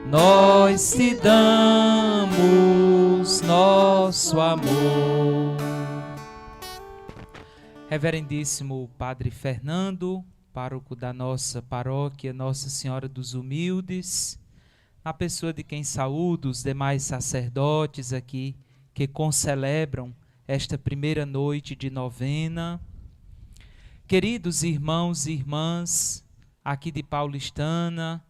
nós te damos nosso amor. Reverendíssimo Padre Fernando, pároco da nossa paróquia Nossa Senhora dos Humildes, na pessoa de quem saúdo os demais sacerdotes aqui que concelebram esta primeira noite de novena, queridos irmãos e irmãs aqui de Paulistana,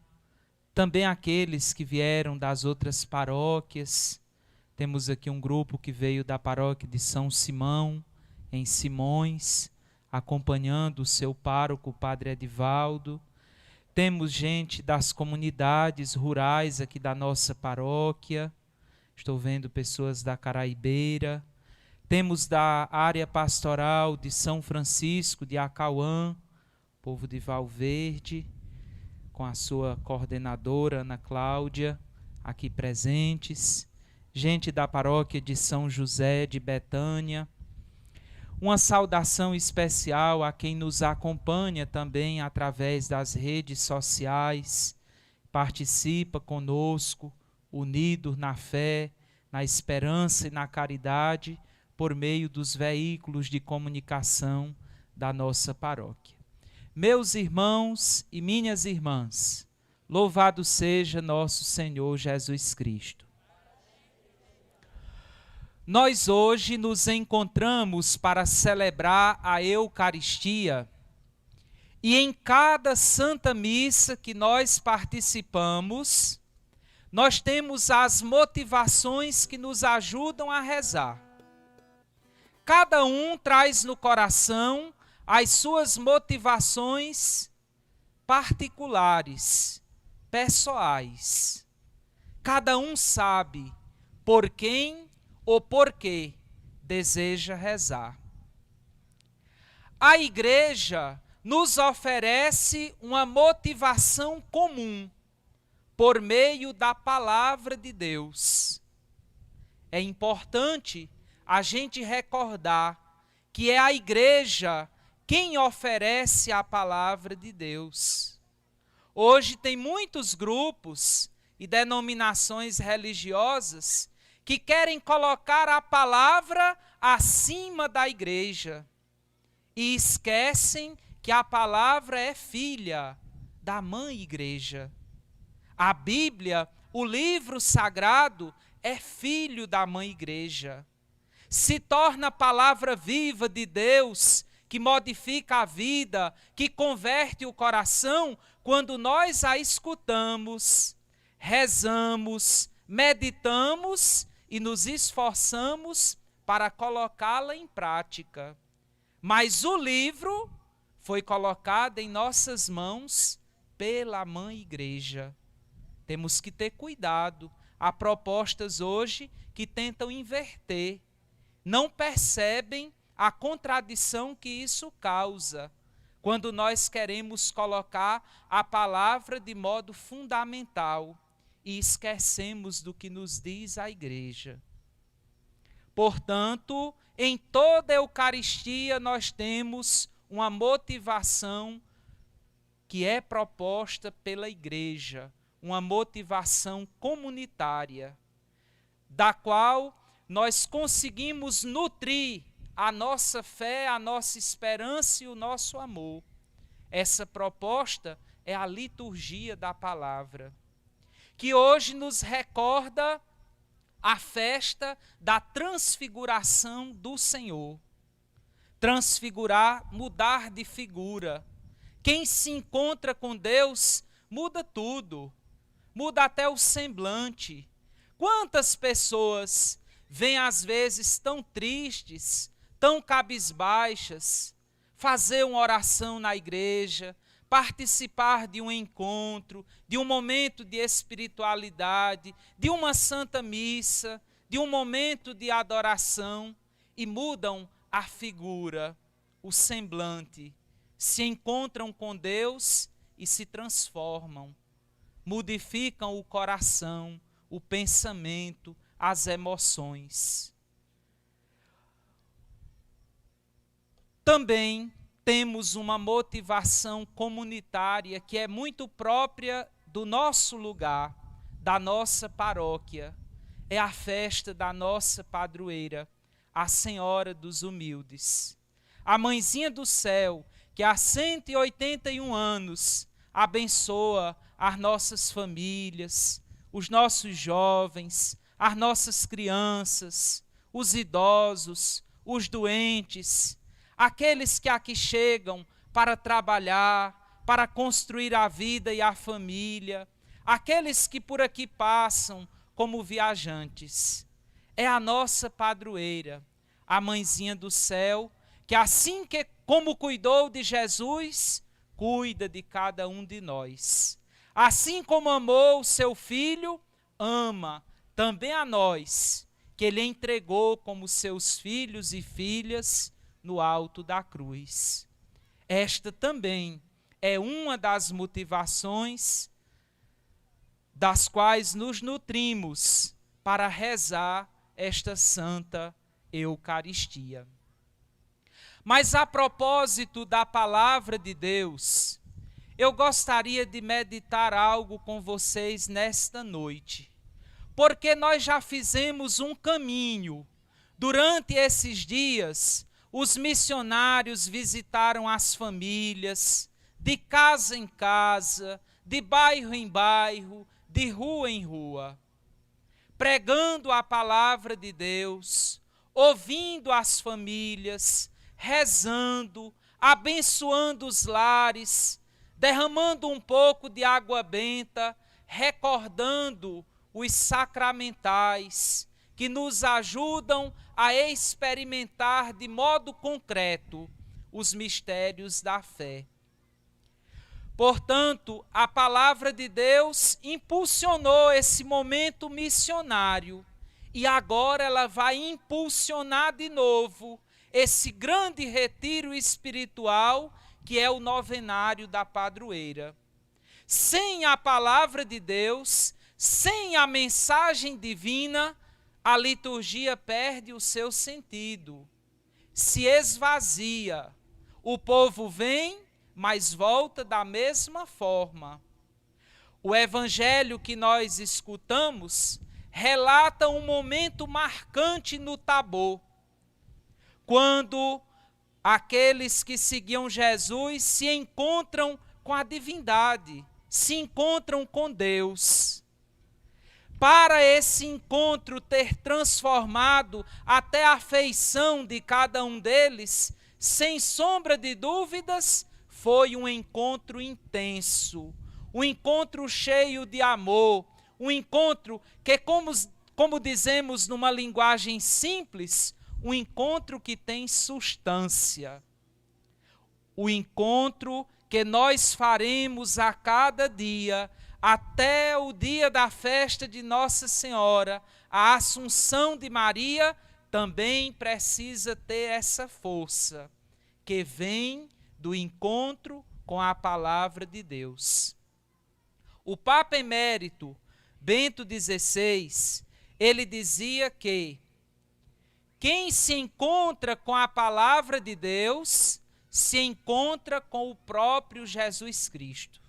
também aqueles que vieram das outras paróquias. Temos aqui um grupo que veio da paróquia de São Simão, em Simões, acompanhando o seu pároco, o Padre Edivaldo. Temos gente das comunidades rurais aqui da nossa paróquia. Estou vendo pessoas da Caraibeira. Temos da área pastoral de São Francisco, de Acauã, povo de Valverde, com a sua coordenadora, Ana Cláudia, aqui presentes. Gente da paróquia de São José de Betânia. Uma saudação especial a quem nos acompanha também através das redes sociais, participa conosco, unido na fé, na esperança e na caridade, por meio dos veículos de comunicação da nossa paróquia. Meus irmãos e minhas irmãs, louvado seja nosso Senhor Jesus Cristo. Nós hoje nos encontramos para celebrar a Eucaristia e em cada Santa Missa que nós participamos, nós temos as motivações que nos ajudam a rezar. Cada um traz no coração as suas motivações particulares, pessoais. Cada um sabe por quem ou por que deseja rezar. A Igreja nos oferece uma motivação comum por meio da Palavra de Deus. É importante a gente recordar que é a Igreja quem oferece a Palavra de Deus. Hoje tem muitos grupos e denominações religiosas que querem colocar a palavra acima da Igreja e esquecem que a palavra é filha da Mãe Igreja. A Bíblia, o livro sagrado, é filho da Mãe Igreja. Se torna a palavra viva de Deus, que modifica a vida, que converte o coração, quando nós a escutamos, rezamos, meditamos e nos esforçamos para colocá-la em prática. Mas o livro foi colocado em nossas mãos pela Mãe Igreja. Temos que ter cuidado. Há propostas hoje que tentam inverter. Não percebem a contradição que isso causa, quando nós queremos colocar a palavra de modo fundamental e esquecemos do que nos diz a Igreja. Portanto, em toda a Eucaristia nós temos uma motivação que é proposta pela Igreja, uma motivação comunitária, da qual nós conseguimos nutrir a nossa fé, a nossa esperança e o nosso amor. Essa proposta é a liturgia da palavra, que hoje nos recorda a festa da transfiguração do Senhor. Transfigurar, mudar de figura. Quem se encontra com Deus muda tudo, muda até o semblante. Quantas pessoas vêm às vezes tão tristes, tão cabisbaixas, fazer uma oração na igreja, participar de um encontro, de um momento de espiritualidade, de uma santa missa, de um momento de adoração, e mudam a figura, o semblante, se encontram com Deus e se transformam, modificam o coração, o pensamento, as emoções. Também temos uma motivação comunitária que é muito própria do nosso lugar, da nossa paróquia, é a festa da nossa padroeira, a Senhora dos Humildes. A Mãezinha do Céu, que há 181 anos abençoa as nossas famílias, os nossos jovens, as nossas crianças, os idosos, os doentes, aqueles que aqui chegam para trabalhar, para construir a vida e a família, aqueles que por aqui passam como viajantes. É a nossa padroeira, a Mãezinha do Céu, que assim que como cuidou de Jesus, cuida de cada um de nós. Assim como amou o seu Filho, ama também a nós, que Ele entregou como seus filhos e filhas no alto da cruz. Esta também é uma das motivações das quais nos nutrimos para rezar esta Santa Eucaristia. Mas a propósito da palavra de Deus, eu gostaria de meditar algo com vocês nesta noite, porque nós já fizemos um caminho. Durante esses dias, os missionários visitaram as famílias, de casa em casa, de bairro em bairro, de rua em rua, pregando a palavra de Deus, ouvindo as famílias, rezando, abençoando os lares, derramando um pouco de água benta, recordando os sacramentais que nos ajudam a experimentar de modo concreto os mistérios da fé. Portanto, a palavra de Deus impulsionou esse momento missionário e agora ela vai impulsionar de novo esse grande retiro espiritual que é o novenário da padroeira. Sem a palavra de Deus, sem a mensagem divina, a liturgia perde o seu sentido, se esvazia. O povo vem, mas volta da mesma forma. O evangelho que nós escutamos relata um momento marcante no Tabor, quando aqueles que seguiam Jesus se encontram com a divindade, se encontram com Deus. Para esse encontro ter transformado até a feição de cada um deles, sem sombra de dúvidas, foi um encontro intenso, um encontro cheio de amor, um encontro que, como dizemos numa linguagem simples, um encontro que tem substância. O encontro que nós faremos a cada dia, até o dia da festa de Nossa Senhora, a Assunção de Maria, também precisa ter essa força, que vem do encontro com a palavra de Deus. O Papa Emérito Bento XVI, ele dizia que quem se encontra com a palavra de Deus, se encontra com o próprio Jesus Cristo.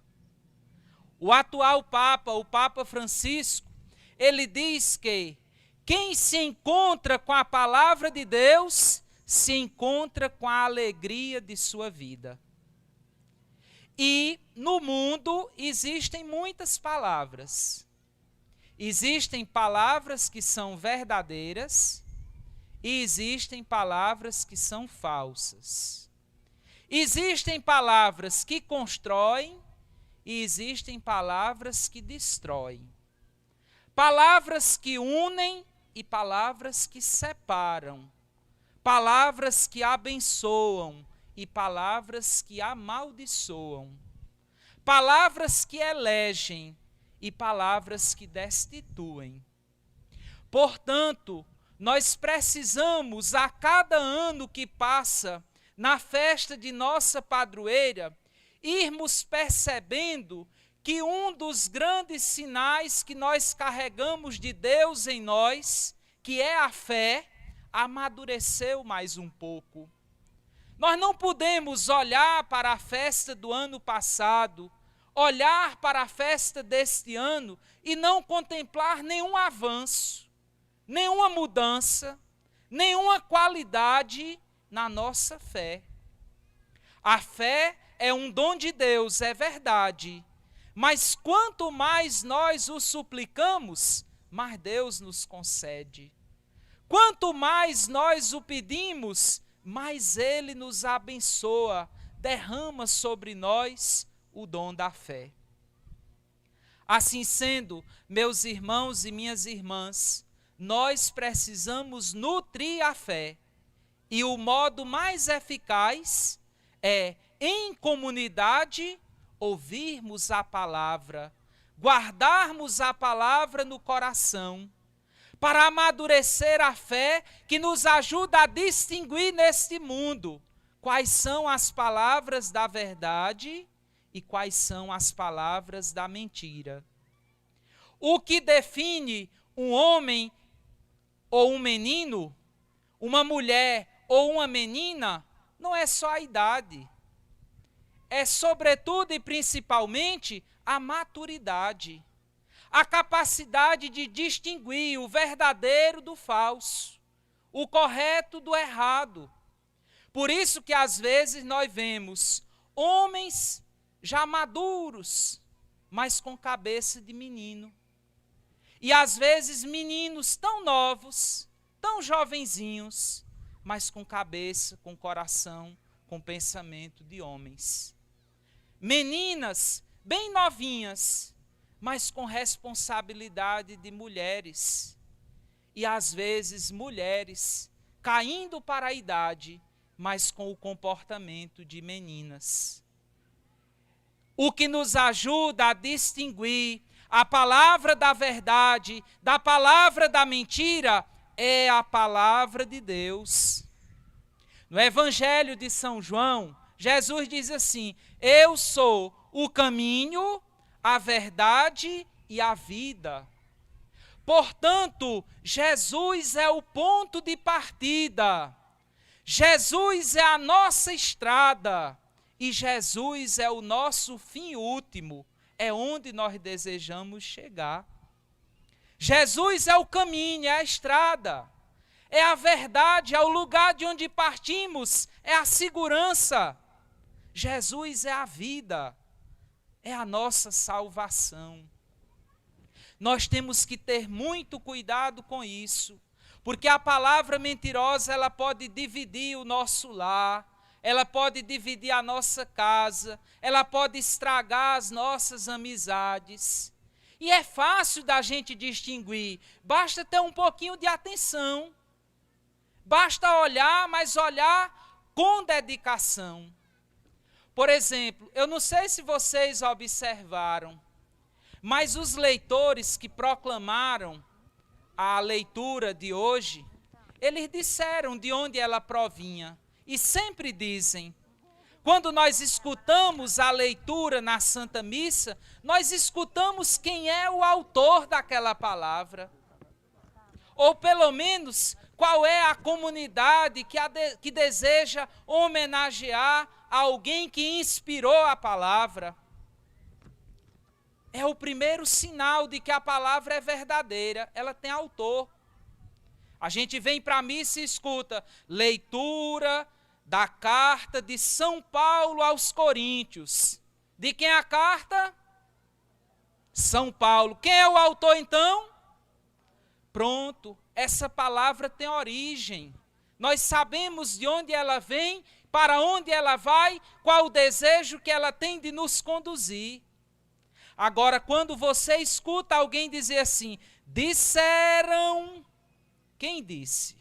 O atual Papa, o Papa Francisco, ele diz que quem se encontra com a palavra de Deus, se encontra com a alegria de sua vida. E no mundo existem muitas palavras. Existem palavras que são verdadeiras e existem palavras que são falsas. Existem palavras que constroem e existem palavras que destroem. Palavras que unem e palavras que separam. Palavras que abençoam e palavras que amaldiçoam. Palavras que elegem e palavras que destituem. Portanto, nós precisamos, a cada ano que passa, na festa de nossa padroeira, irmos percebendo que um dos grandes sinais que nós carregamos de Deus em nós, que é a fé, amadureceu mais um pouco. Nós não podemos olhar para a festa do ano passado, olhar para a festa deste ano e não contemplar nenhum avanço, nenhuma mudança, nenhuma qualidade na nossa fé. A fé é um dom de Deus, é verdade, mas quanto mais nós o suplicamos, mais Deus nos concede. Quanto mais nós o pedimos, mais Ele nos abençoa, derrama sobre nós o dom da fé. Assim sendo, meus irmãos e minhas irmãs, nós precisamos nutrir a fé. E o modo mais eficaz é, em comunidade, ouvirmos a palavra, guardarmos a palavra no coração, para amadurecer a fé que nos ajuda a distinguir neste mundo quais são as palavras da verdade e quais são as palavras da mentira. O que define um homem ou um menino, uma mulher ou uma menina, não é só a idade. É sobretudo e principalmente a maturidade. A capacidade de distinguir o verdadeiro do falso, o correto do errado. Por isso que às vezes nós vemos homens já maduros, mas com cabeça de menino. E às vezes meninos tão novos, tão jovenzinhos, mas com cabeça, com coração, com pensamento de homens. Meninas bem novinhas, mas com responsabilidade de mulheres. E às vezes mulheres caindo para a idade, mas com o comportamento de meninas. O que nos ajuda a distinguir a palavra da verdade da palavra da mentira é a palavra de Deus. No Evangelho de São João, Jesus diz assim: eu sou o caminho, a verdade e a vida. Portanto, Jesus é o ponto de partida. Jesus é a nossa estrada. E Jesus é o nosso fim último. É onde nós desejamos chegar. Jesus é o caminho, é a estrada. É a verdade, é o lugar de onde partimos. É a segurança. Jesus é a vida. É a nossa salvação. Nós temos que ter muito cuidado com isso, porque a palavra mentirosa, ela pode dividir o nosso lar, ela pode dividir a nossa casa, ela pode estragar as nossas amizades. E é fácil da gente distinguir, basta ter um pouquinho de atenção, basta olhar, mas olhar com dedicação. Por exemplo, eu não sei se vocês observaram, mas os leitores que proclamaram a leitura de hoje, eles disseram de onde ela provinha. E sempre dizem, quando nós escutamos a leitura na Santa Missa, nós escutamos quem é o autor daquela palavra. Ou pelo menos, qual é a comunidade que deseja homenagear alguém que inspirou a palavra. É o primeiro sinal de que a palavra é verdadeira, ela tem autor. A gente vem para a missa e escuta leitura da carta de São Paulo aos Coríntios. De quem é a carta? São Paulo. Quem é o autor então? Pronto, essa palavra tem origem. Nós sabemos de onde ela vem, para onde ela vai, qual o desejo que ela tem de nos conduzir. Agora, quando você escuta alguém dizer assim, disseram, quem disse?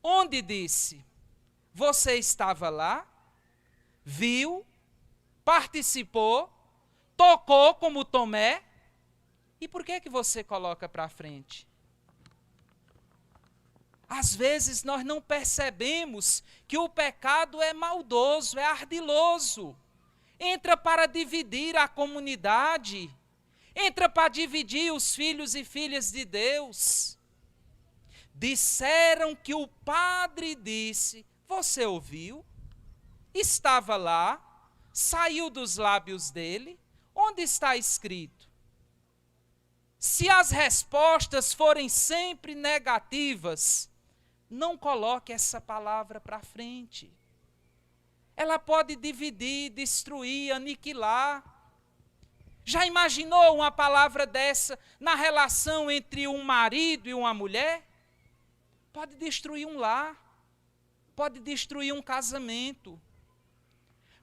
Onde disse? Você estava lá, viu, participou, tocou como Tomé, e por que você coloca para frente? Às vezes nós não percebemos que o pecado é maldoso, é ardiloso. Entra para dividir a comunidade, entra para dividir os filhos e filhas de Deus. Disseram que o padre disse, você ouviu? Estava lá, saiu dos lábios dele, onde está escrito? Se as respostas forem sempre negativas, não coloque essa palavra para frente. Ela pode dividir, destruir, aniquilar. Já imaginou uma palavra dessa na relação entre um marido e uma mulher? Pode destruir um lar, pode destruir um casamento.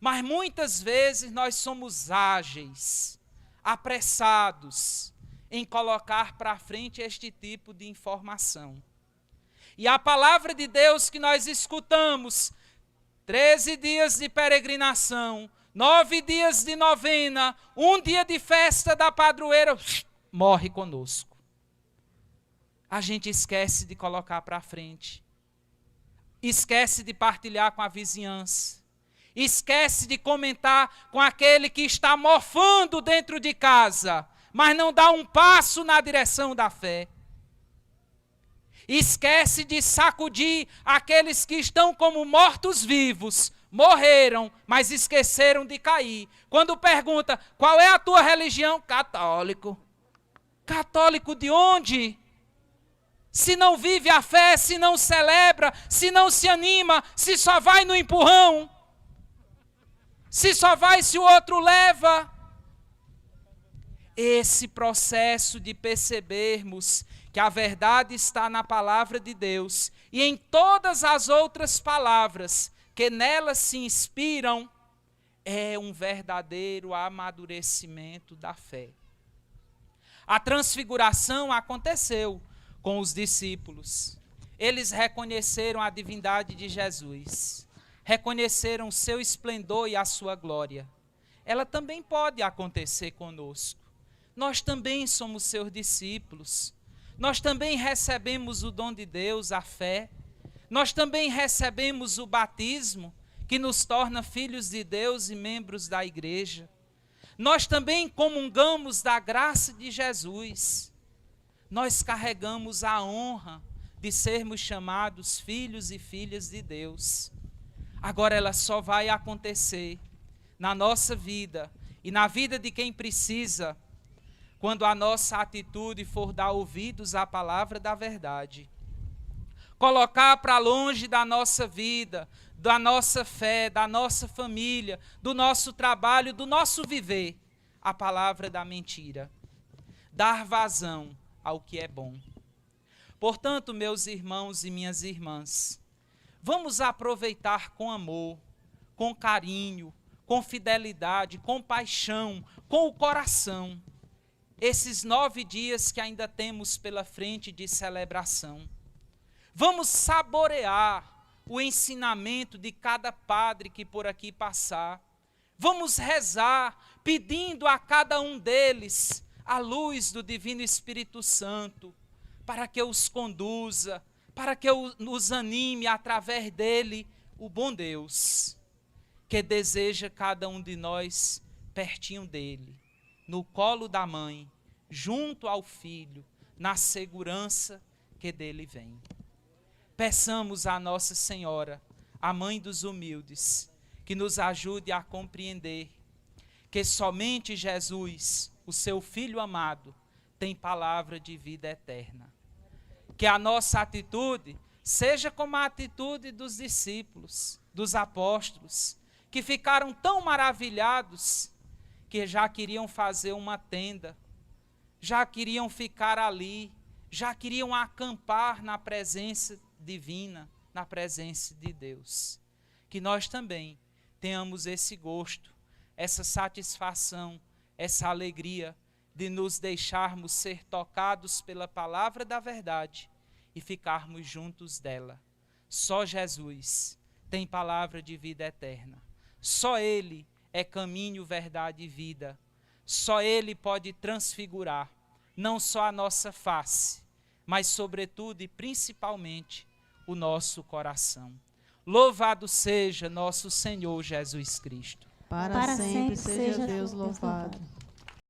Mas muitas vezes nós somos ágeis, apressados em colocar para frente este tipo de informação. E a palavra de Deus que nós escutamos, 13 dias de peregrinação, 9 dias de novena, 1 dia de festa da padroeira, morre conosco. A gente esquece de colocar para frente. Esquece de partilhar com a vizinhança. Esquece de comentar com aquele que está mofando dentro de casa, mas não dá um passo na direção da fé. Esquece de sacudir aqueles que estão como mortos-vivos, morreram, mas esqueceram de cair. Quando pergunta, qual é a tua religião? Católico. Católico de onde? Se não vive a fé, se não celebra, se não se anima, se só vai no empurrão, se só vai se o outro leva. Esse processo de percebermos que a verdade está na palavra de Deus e em todas as outras palavras que nelas se inspiram, é um verdadeiro amadurecimento da fé. A transfiguração aconteceu com os discípulos. Eles reconheceram a divindade de Jesus, reconheceram o seu esplendor e a sua glória. Ela também pode acontecer conosco. Nós também somos seus discípulos. Nós também recebemos o dom de Deus, a fé. Nós também recebemos o batismo, que nos torna filhos de Deus e membros da igreja. Nós também comungamos da graça de Jesus. Nós carregamos a honra de sermos chamados filhos e filhas de Deus. Agora ela só vai acontecer na nossa vida e na vida de quem precisa, quando a nossa atitude for dar ouvidos à palavra da verdade. Colocar para longe da nossa vida, da nossa fé, da nossa família, do nosso trabalho, do nosso viver, a palavra da mentira. Dar vazão ao que é bom. Portanto, meus irmãos e minhas irmãs, vamos aproveitar com amor, com carinho, com fidelidade, com paixão, com o coração, esses 9 dias que ainda temos pela frente de celebração. Vamos saborear o ensinamento de cada padre que por aqui passar. Vamos rezar, pedindo a cada um deles a luz do Divino Espírito Santo, para que os conduza, para que nos anime através dele, o bom Deus, que deseja cada um de nós pertinho dele, no colo da mãe, junto ao filho, na segurança que dele vem. Peçamos a Nossa Senhora, a Mãe dos humildes, que nos ajude a compreender que somente Jesus, o seu Filho amado, tem palavra de vida eterna. Que a nossa atitude seja como a atitude dos discípulos, dos apóstolos, que ficaram tão maravilhados que já queriam fazer uma tenda, já queriam ficar ali, já queriam acampar na presença divina, na presença de Deus. Que nós também tenhamos esse gosto, essa satisfação, essa alegria de nos deixarmos ser tocados pela palavra da verdade e ficarmos juntos dela. Só Jesus tem palavra de vida eterna. Só Ele é caminho, verdade e vida. Só Ele pode transfigurar não só a nossa face, mas sobretudo e principalmente o nosso coração. Louvado seja nosso Senhor Jesus Cristo. Para sempre seja Deus louvado.